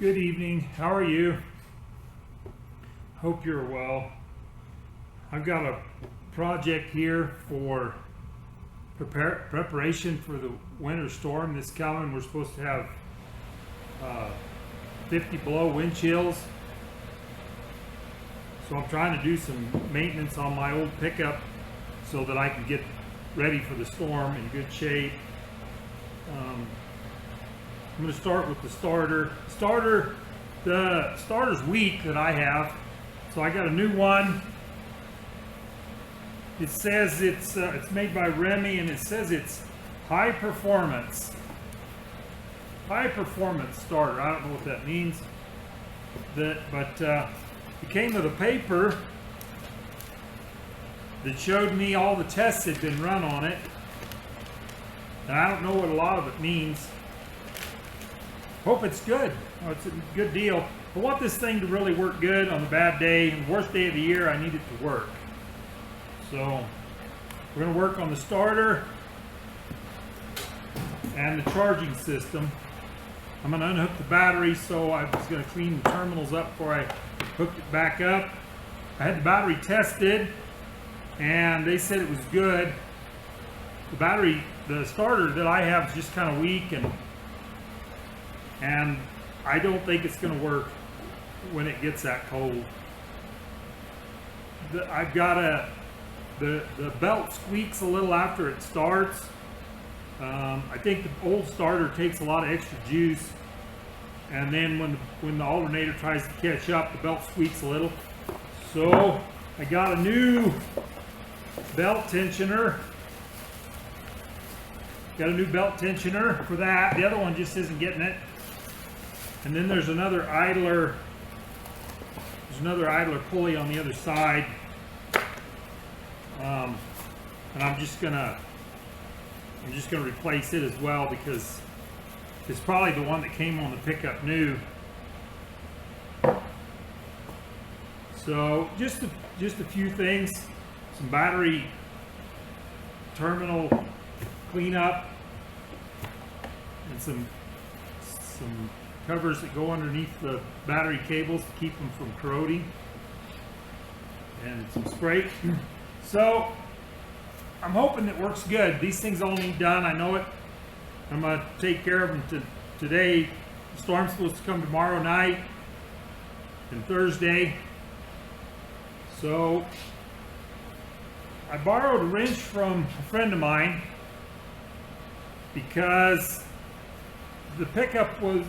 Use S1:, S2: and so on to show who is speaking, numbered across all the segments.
S1: Good evening. How are you? Hope you're well. I've got a project here for preparation for the winter storm this coming. We're supposed to have 50 below wind chills. So I'm trying to do some maintenance on my old pickup so that I can get ready for the storm in good shape. I'm going to start with the starter. The starter's weak that I have, so I got a new one. It says it's made by Remy, and it says it's high performance starter. I don't know what that means. But it came with a paper that showed me all the tests that had been run on it, and I don't know what a lot of it means. Hope it's good. Oh, it's a good deal. I want this thing to really work good on a bad day. And the worst day of the year, I need it to work. So we're going to work on the starter and the charging system. I'm going to unhook the battery, so I was going to clean the terminals up before I hooked it back up. I had the battery tested, and they said it was good. The starter that I have is just kind of weak, and I don't think it's going to work when it gets that cold. I've got the belt squeaks a little after it starts. I think the old starter takes a lot of extra juice, and then when the alternator tries to catch up, the belt squeaks a little. So I got a new belt tensioner. Got a new belt tensioner for that. The other one just isn't getting it. And then there's another Idler pulley on the other side. And I'm just gonna replace it as well, because it's probably the one that came on the pickup new. So just a few things, some battery terminal cleanup, and some covers that go underneath the battery cables to keep them from corroding, and some spray. So I'm hoping it works good. These things all need done. I know it. I'm going to take care of them today. The storm's supposed to come tomorrow night and Thursday. So I borrowed a wrench from a friend of mine because the pickup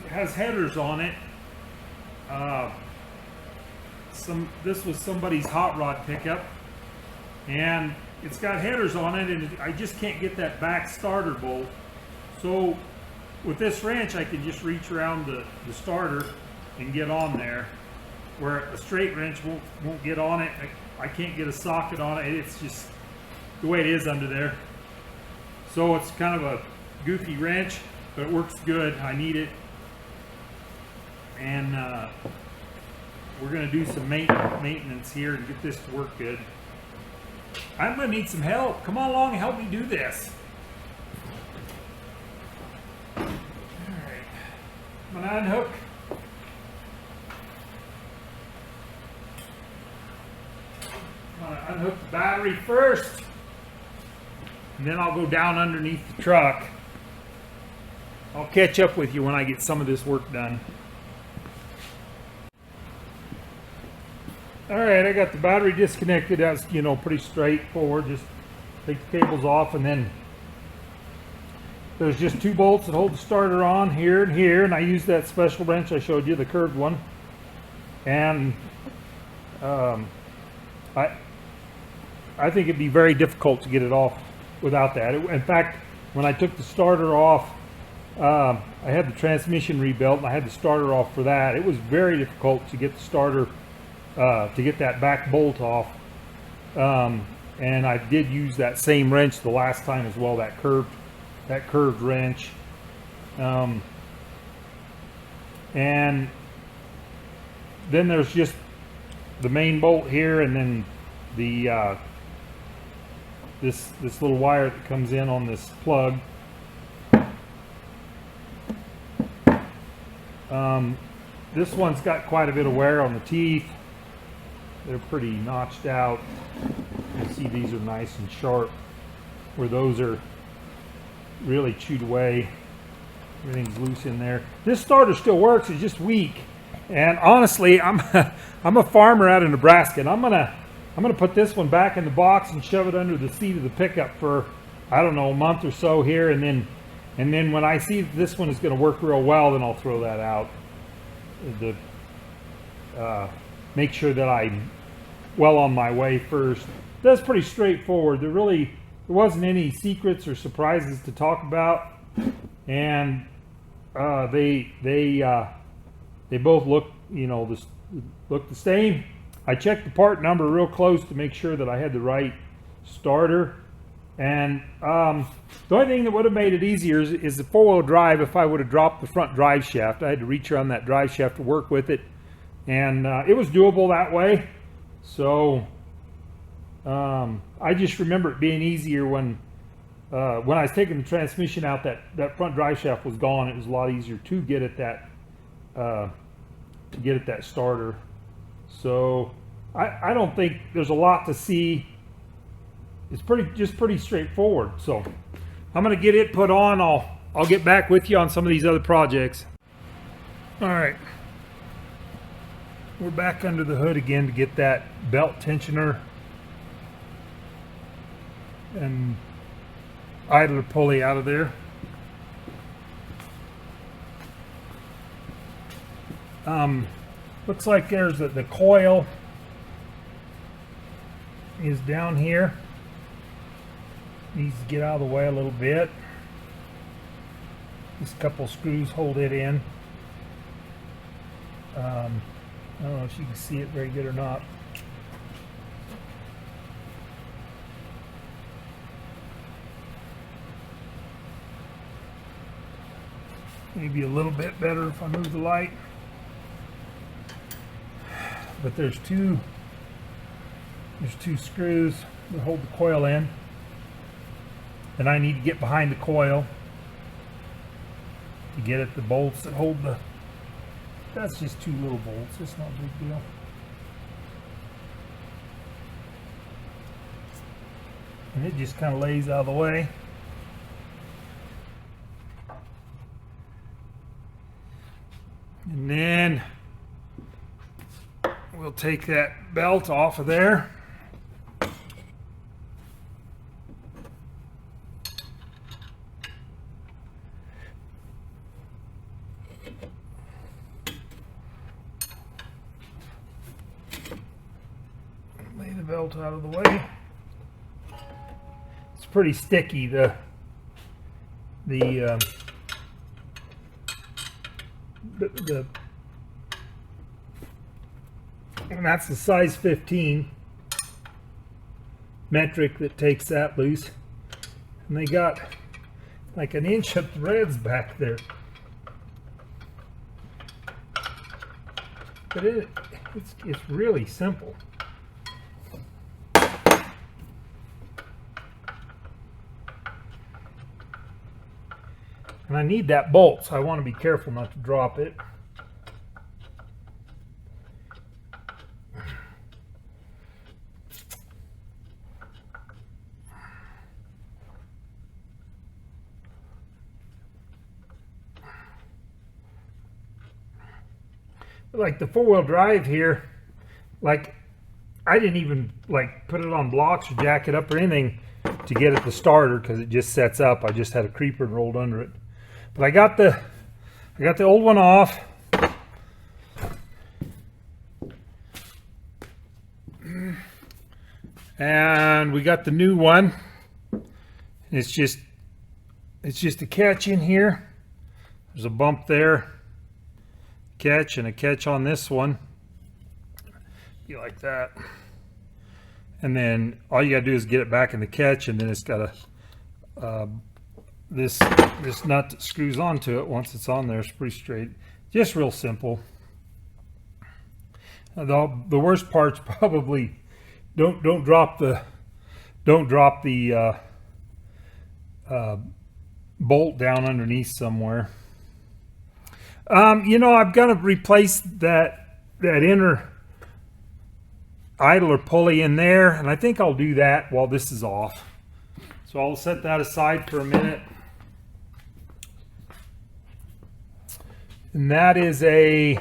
S1: has headers on it. This was somebody's hot rod pickup, and it's got headers on it, and I just can't get that back starter bolt. So with this wrench, I can just reach around the starter and get on there, where a straight wrench won't get on it. I can't get a socket on it. It's just the way it is under there. So it's kind of a goofy wrench, but it works good. I need it, and we're going to do some maintenance here and get this to work good. I'm going to need some help. Come on along and help me do this. All right, I'm going to unhook. I'm going to unhook the battery first, and then I'll go down underneath the truck. I'll catch up with you when I get some of this work done. Alright, I got the battery disconnected. That's, pretty straightforward. Just take the cables off, and then there's just two bolts that hold the starter on, here and here, and I use that special wrench I showed you, the curved one. And I think it'd be very difficult to get it off without that. In fact, when I took the starter off, I had the transmission rebuilt, and I had the starter off for that. It was very difficult to get the starter, to get that back bolt off. And I did use that same wrench the last time as well, that curved wrench. And then there's just the main bolt here, and then the this little wire that comes in on this plug. This one's got quite a bit of wear on the teeth. They're pretty notched out. You see these are nice and sharp, where those are really chewed away. Everything's loose in there. This starter still works, it's just weak. And honestly, I'm a farmer out of Nebraska, and I'm gonna put this one back in the box and shove it under the seat of the pickup for, I don't know, a month or so here, and then when I see that this one is going to work real well, then I'll throw that out. Make sure that I'm well on my way first. That's pretty straightforward. There wasn't any secrets or surprises to talk about, and they both look, you know, look the same. I checked the part number real close to make sure that I had the right starter, and the only thing that would have made it easier is the four-wheel drive. If I would have dropped the front drive shaft, I had to reach around that drive shaft to work with it, and it was doable that way. So I just remember it being easier when I was taking the transmission out, that front drive shaft was gone. It was a lot easier to get at that starter. So I don't think there's a lot to see. It's pretty straightforward. So I'm gonna get it put on. I'll get back with you on some of these other projects. All right, we're back under the hood again to get that belt tensioner and idler pulley out of there. Looks like there's the coil is down here. Needs to get out of the way a little bit. Just a couple screws hold it in. I don't know if you can see it very good or not. Maybe a little bit better if I move the light. But there's two screws that hold the coil in, and I need to get behind the coil to get at the bolts that hold the. That's just two little bolts. It's not a big deal. And it just kind of lays out of the way. And then we'll take that belt off of there. Lay the belt out of the way. It's pretty sticky, and that's the size 15 metric that takes that loose, and they got like an inch of threads back there, but it's really simple. And I need that bolt, so I want to be careful not to drop it. Like the four-wheel drive here, like I didn't even like put it on blocks or jack it up or anything to get at the starter because it just sets up. I just had a creeper and rolled under it. But I got the old one off. And we got the new one. It's just a catch in here. There's a bump there. Catch and a catch on this one. Be like that. And then all you gotta do is get it back in the catch, and then it's got a this nut that screws onto it. Once it's on there, it's pretty straight. Just real simple. The worst part's probably don't drop the bolt down underneath somewhere. You know, I've got to replace that inner idler pulley in there, and I think I'll do that while this is off. So I'll set that aside for a minute. And that's a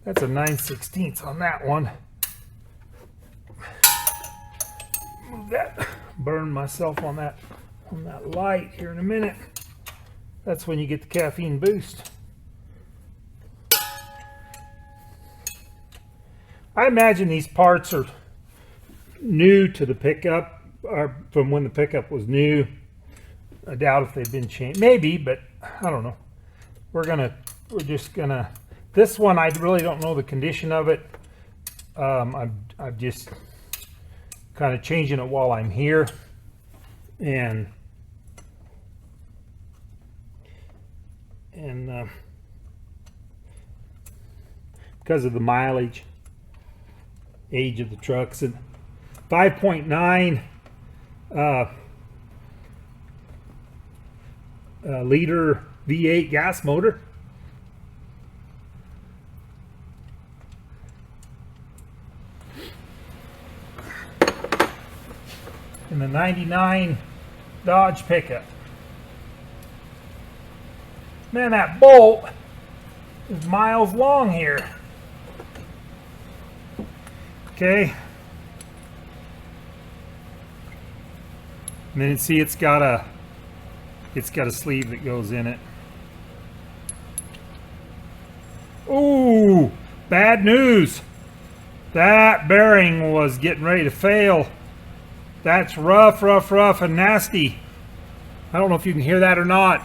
S1: 9/16 on that one. Move that, burn myself on that light here in a minute. That's when you get the caffeine boost. I imagine these parts are new to the pickup, or from when the pickup was new. I doubt if they've been changed. Maybe, but I don't know. We're just gonna. This one, I really don't know the condition of it. I'm just kind of changing it while I'm here, and because of the mileage, age of the trucks, and 5.9 liter V8 gas motor. And the 99 Dodge pickup. Man, that bolt is miles long here. Okay. And then see, it's got a sleeve that goes in it. Ooh, bad news. That bearing was getting ready to fail. That's rough and nasty. I don't know if you can hear that or not.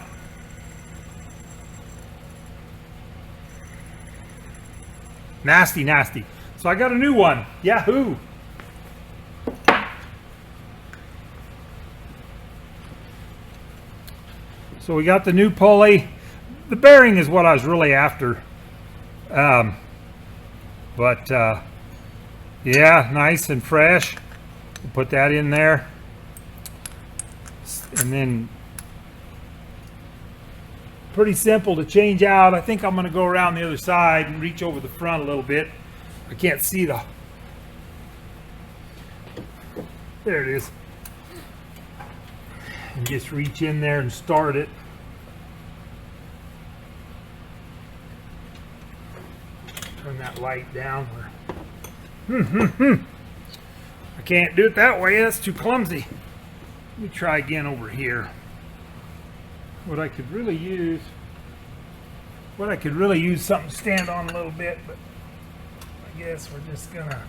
S1: Nasty, nasty. So I got a new one. Yahoo! So we got the new pulley. The bearing is what I was really after. Yeah, nice and fresh. We'll put that in there. And then pretty simple to change out. I think I'm going to go around the other side and reach over the front a little bit. I can't see the... There it is. And just reach in there and start it. Turn that light down. I can't do it that way. That's too clumsy. Let me try again over here. What I could really use something to stand on a little bit, but I guess we're just gonna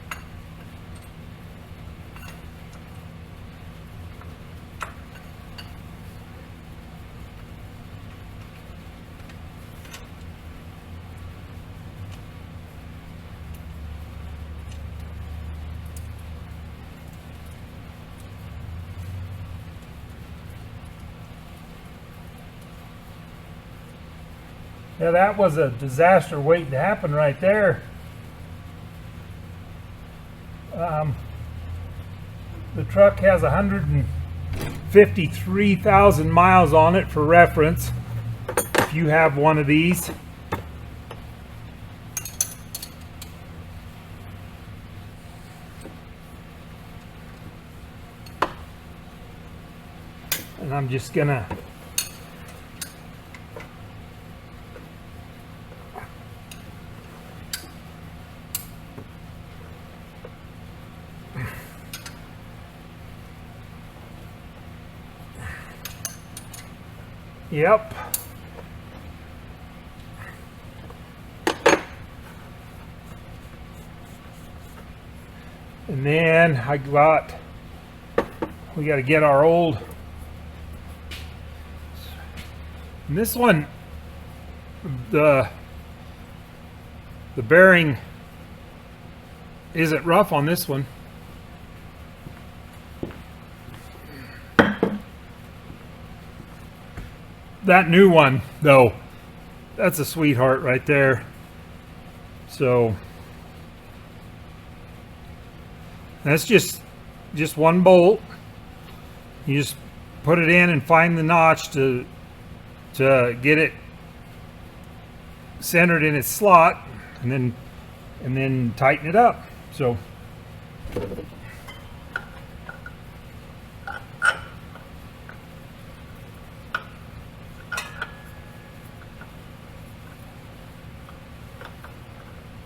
S1: yeah, that was a disaster waiting to happen right there. The truck has 153,000 miles on it for reference. If you have one of these. And I'm just gonna Yep. And then we got to get our old, and this one, the bearing isn't rough on this one. That new one, though, that's a sweetheart right there. So that's just one bolt. You just put it in and find the notch to get it center it in its slot, and then tighten it up. So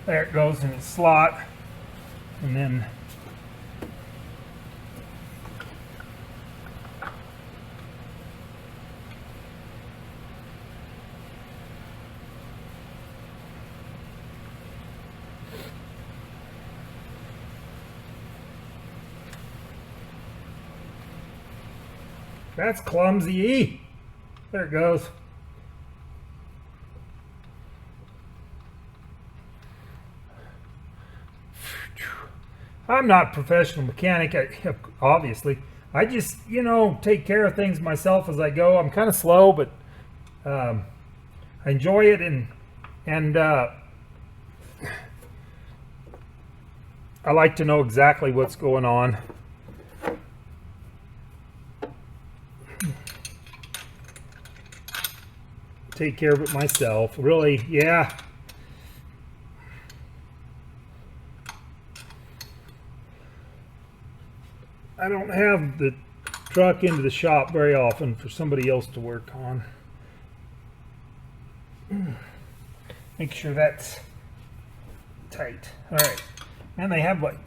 S1: there it goes in its slot, and then that's clumsy. There it goes. I'm not a professional mechanic, obviously. I just, you know, take care of things myself as I go. I'm kind of slow, but I enjoy it, and I like to know exactly what's going on. Take care of it myself. Really, yeah. I don't have the truck into the shop very often for somebody else to work on. Make sure that's tight. All right. And they have like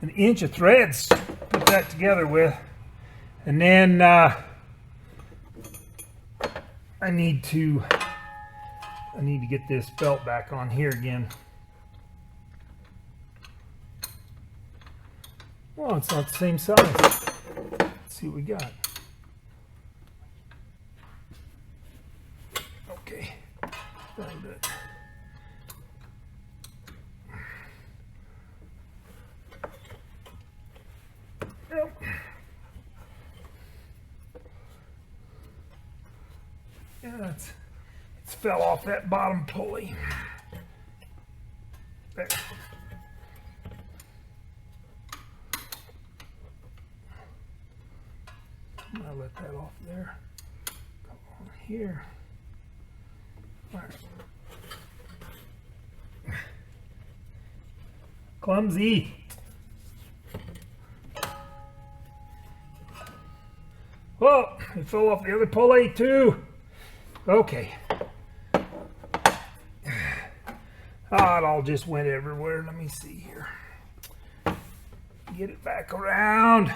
S1: an inch of threads to put that together with. And then I need to get this belt back on here again. Well, it's not the same size. Let's see what we got. Okay. Found it. Yep. Yeah, it's fell off that bottom pulley. There. I'll let that off there. Come on here. All right. Clumsy. Well, it fell off the other pulley too. Okay. Oh, it all just went everywhere. Let me see here. Get it back around.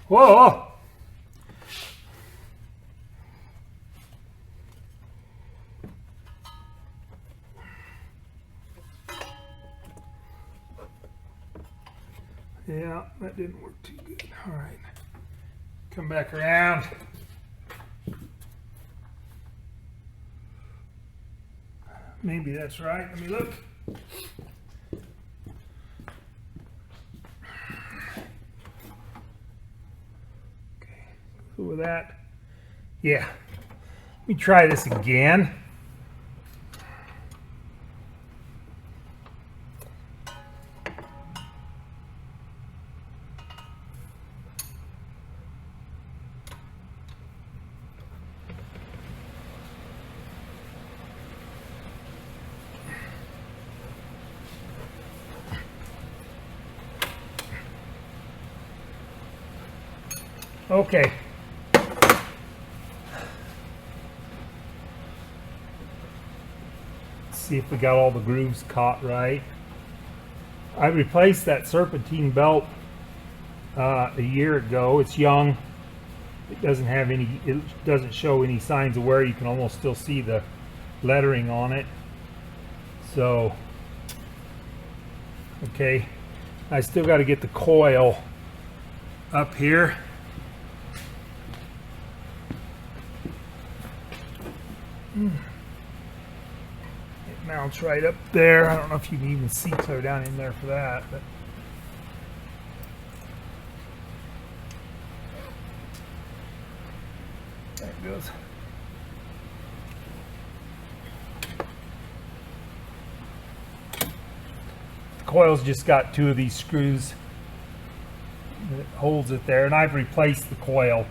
S1: Whoa! Yeah, that didn't work too good. All right. Come back around. Maybe that's right. Let me look. With that, yeah. Let me try this again. Okay. See if we got all the grooves caught right. I replaced that serpentine belt a year ago. It's young. It doesn't have any. It doesn't show any signs of wear. You can almost still see the lettering on it. So, okay. I still got to get the coil up here. It mounts right up there. I don't know if you can even see clear down in there for that, but there it goes. The coil's just got 2 of these screws that holds it there, and I've replaced the coil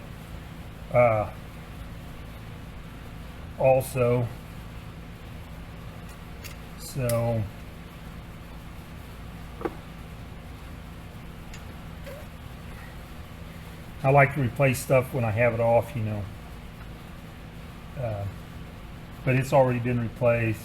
S1: also. So I like to replace stuff when I have it off, you know. But it's already been replaced.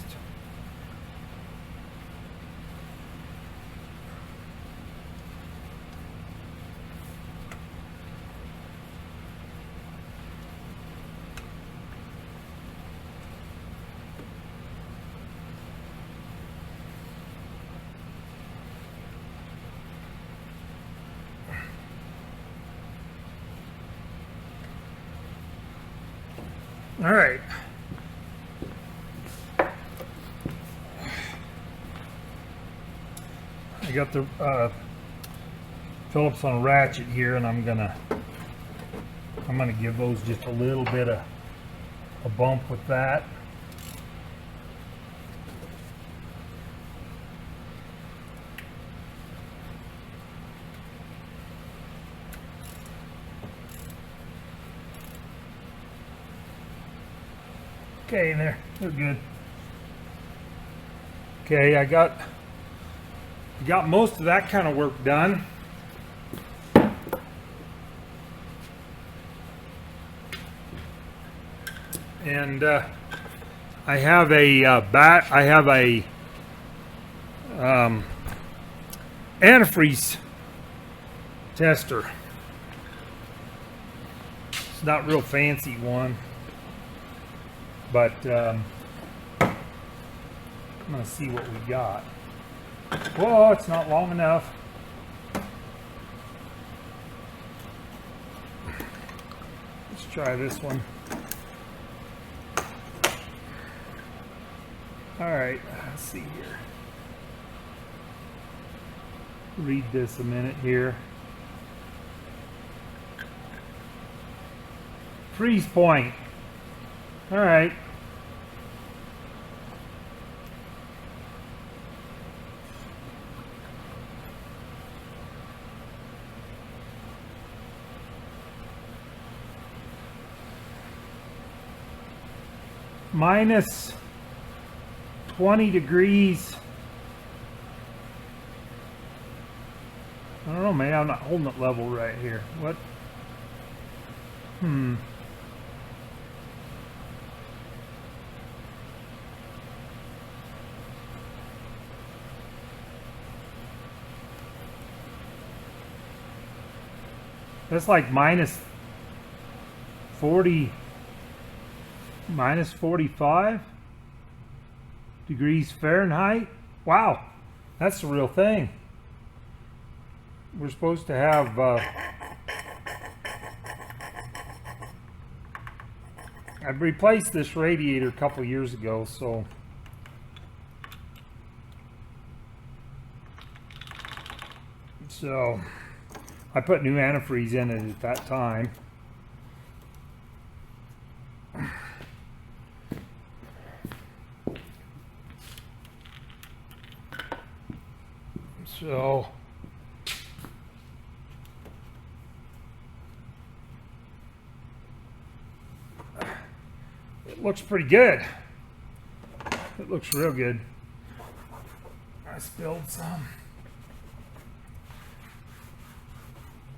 S1: All right. I got the Phillips on a ratchet here, and I'm gonna give those just a little bit of a bump with that. Okay, there, they're good. Okay, I got most of that kind of work done. And I have a antifreeze tester. It's not a real fancy one, but I'm gonna see what we got. Whoa, it's not long enough. Let's try this one. All right, let's see here. Read this a minute here. Freeze point. All right. Minus 20 degrees. I don't know, man. I'm not holding it level right here. What? That's like minus 40. Minus 45 degrees Fahrenheit. Wow, that's the real thing. We're supposed to have I've replaced this radiator a couple years ago, so I put new antifreeze in it at that time. So it looks pretty good. It looks real good. I spilled some.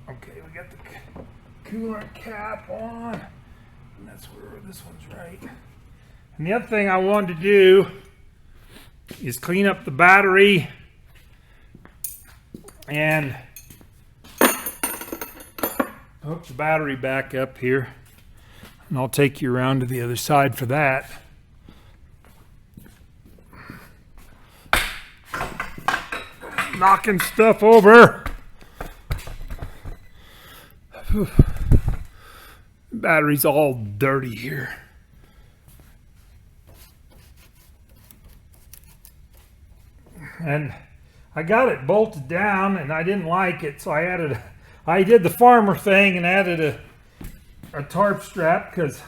S1: Okay, we got the coolant cap on, and that's where this one's right. And the other thing I wanted to do is clean up the battery and hook the battery back up here, and I'll take you around to the other side for that. Knocking stuff over. Whew. Battery's all dirty here. and I got it bolted down and I didn't like it, so I did the farmer thing and added a tarp strap because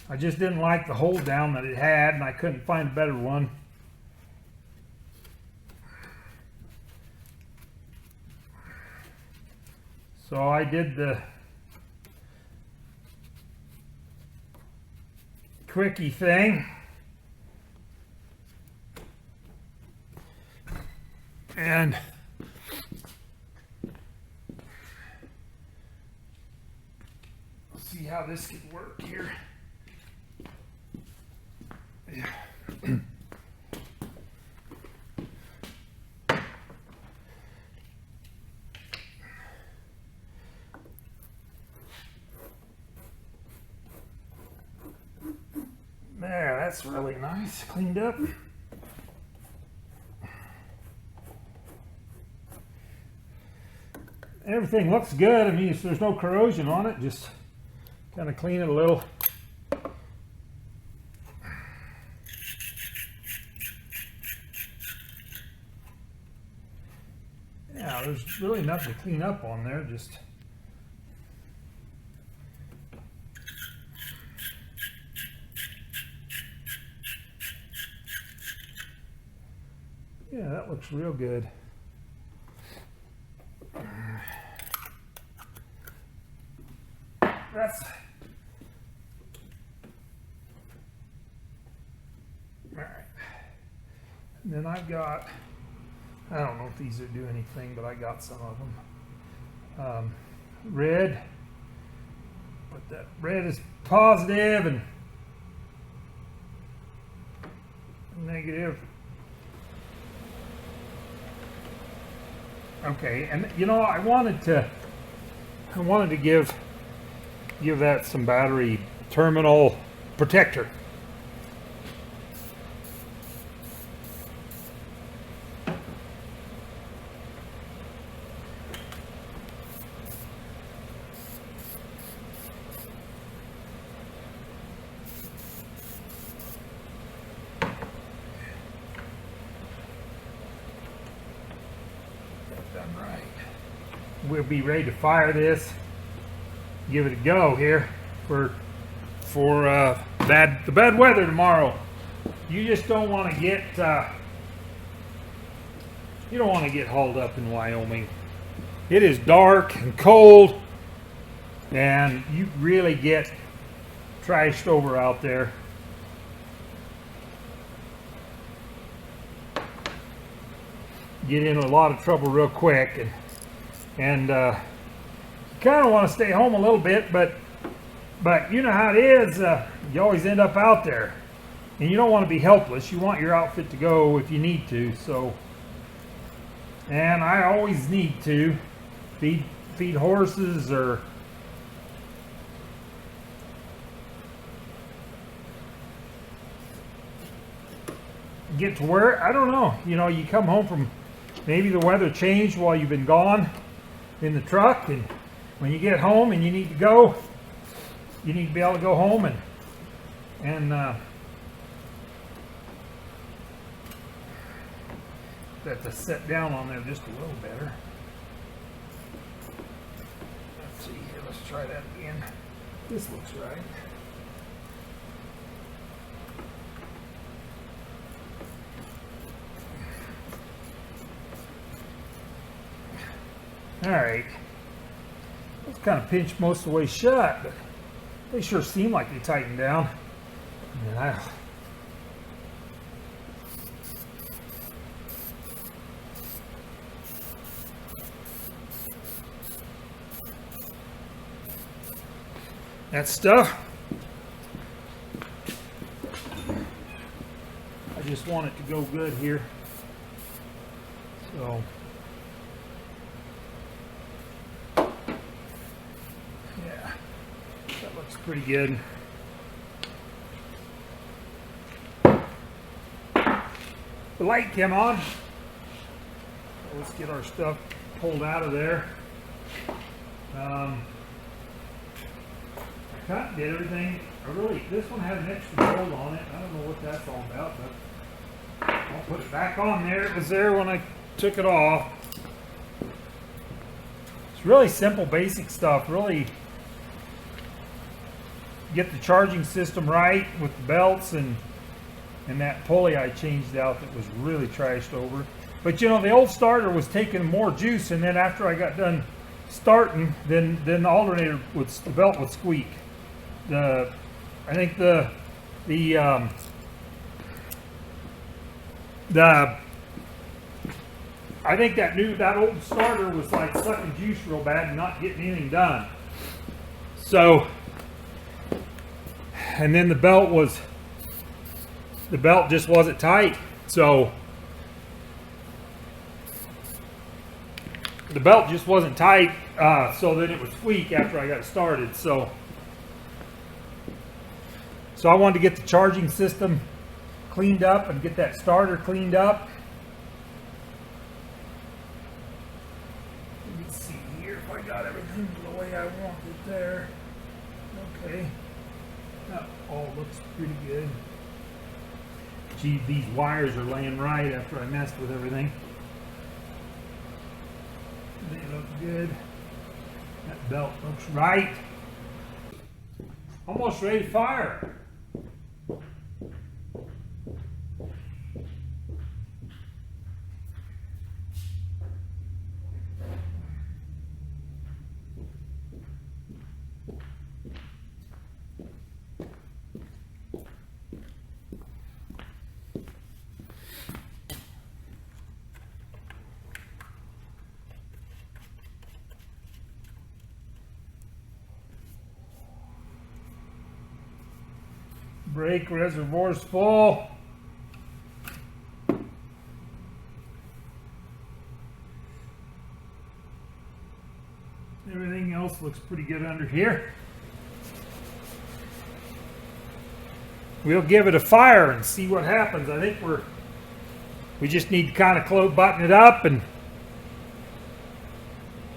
S1: I just didn't like the hold down that it had, and I couldn't find a better one. So I did the quickie thing. And let's see how this could work here. Yeah. There, that's really nice, cleaned up. Everything looks good. I mean, if there's no corrosion on it, just kind of clean it a little. Yeah, there's really nothing to clean up on there, just yeah, that looks real good. That's all right. And then I've got, I don't know if these are do anything, but I got some of them. Red, but that red is positive and negative. Okay, and you know, I wanted to give that some battery terminal protector. Done right. We'll be ready to fire this. Give it a go here for the bad weather tomorrow. You just don't want to get hauled up in Wyoming. It is dark and cold, and you really get trashed over out there. Get in a lot of trouble real quick, and you kind of want to stay home a little bit, but you know how it is. You always end up out there, and you don't want to be helpless. You want your outfit to go if you need to. So, and I always need to feed horses or get to work. I don't know. You know, you come home from, maybe the weather changed while you've been gone in the truck, and when you get home and you need to go, you need to be able to go home and that to set down on there just a little better. Let's see here, let's try that again. This looks right. All right, it's kind of pinched most of the way shut, but they sure seem like they tightened down. And that stuff, I just want it to go good here. So yeah, that looks pretty good. The light came on. So let's get our stuff pulled out of there. I kind of did everything. This one had an extra bolt on it. I don't know what that's all about, but I'll put it back on there. It was there when I took it off. It's really simple, basic stuff. Really get the charging system right with the belts and that pulley I changed out that was really trashed over. But you know, the old starter was taking more juice, and then after I got done starting, then the alternator would, the belt would squeak. I think that old starter was like sucking juice real bad and not getting anything done. So, and then the belt just wasn't tight. So the belt just wasn't tight, so then it would squeak after I got started. So I wanted to get the charging system cleaned up and get that starter cleaned up. Let me see here if I got everything the way I want it there. Okay, that all looks pretty good. Gee, these wires are laying right after I messed with everything. They look good. That belt looks right. Almost ready to fire. Brake reservoir's full. Everything else looks pretty good under here. We'll give it a fire and see what happens. I think we just need to kind of button it up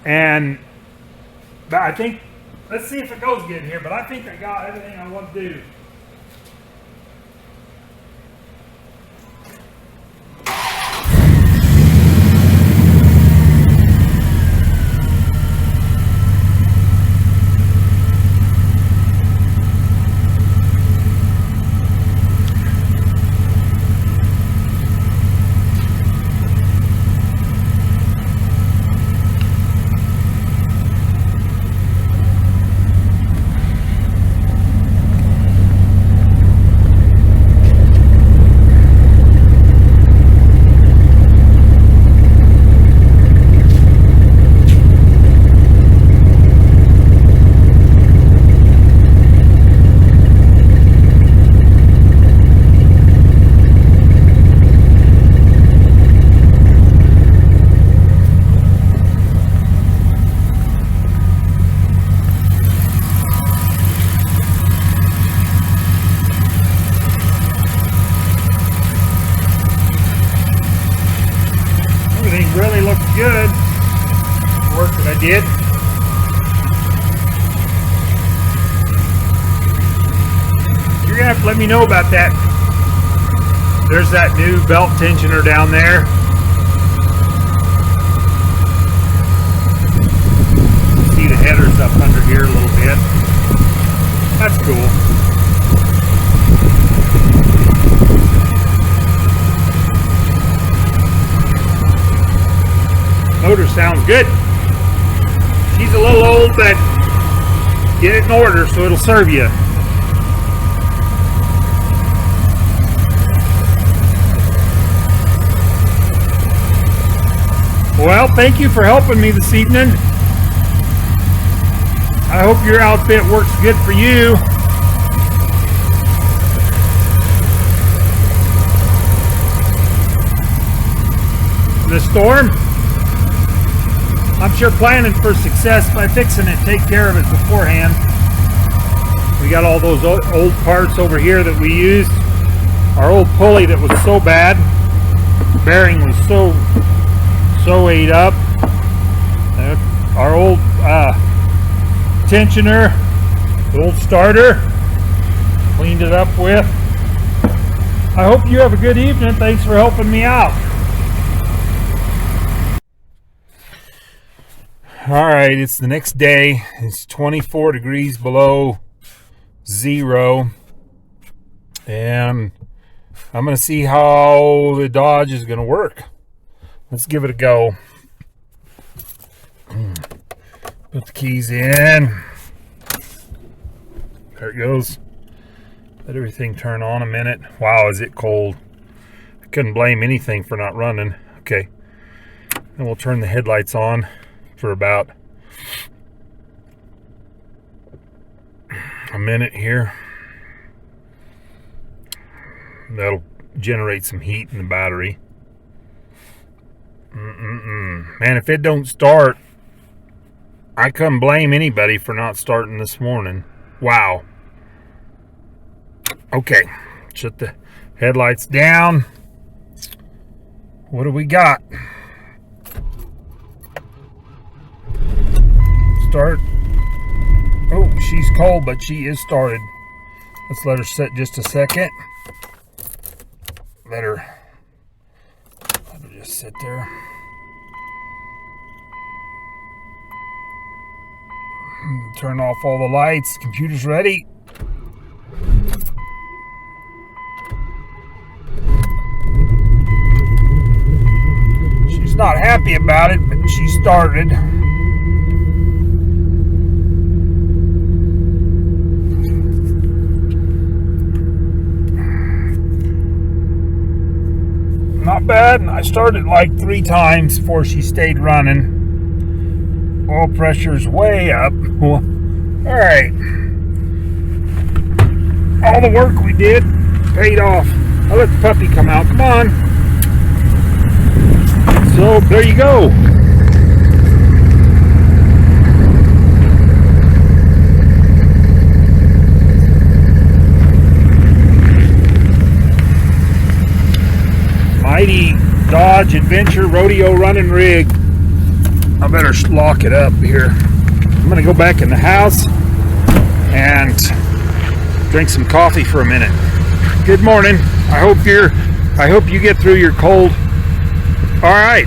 S1: and I think, let's see if it goes good here, but I think I got everything I want to do. Really looked good. Work that I did. You're gonna have to let me know about that. There's that new belt tensioner down there. See the headers up under here a little bit. That's cool. Motor sounds good. She's a little old, but get it in order so it'll serve you. Well, thank you for helping me this evening. I hope your outfit works good for you. The storm? I'm sure planning for success by fixing it, take care of it beforehand. We got all those old parts over here that we used. Our old pulley that was so bad. The bearing was so ate up. Our old tensioner, the old starter, cleaned it up with. I hope you have a good evening. Thanks for helping me out. All right, it's the next day. It's 24 degrees below zero. And I'm going to see how the Dodge is going to work. Let's give it a go. Put the keys in. There it goes. Let everything turn on a minute. Wow, is it cold. I couldn't blame anything for not running. Okay. Then we'll turn the headlights on for about a minute here. That'll generate some heat in the battery. Man, if it don't start, I couldn't blame anybody for not starting this morning. Wow. Okay, shut the headlights down. What do we got? Start. Oh, she's cold, but she is started. Let's let her sit just a second. Let her just sit there. Turn off all the lights. Computer's ready. She's not happy about it, but she started. Not bad. I started like 3 times before she stayed running. Oil pressure's way up. All right. All the work we did paid off. I'll let the puppy come out. Come on. So there you go. Mighty Dodge Adventure Rodeo Running Rig. I better lock it up here. I'm gonna go back in the house and drink some coffee for a minute. Good morning. I hope you get through your cold. All right.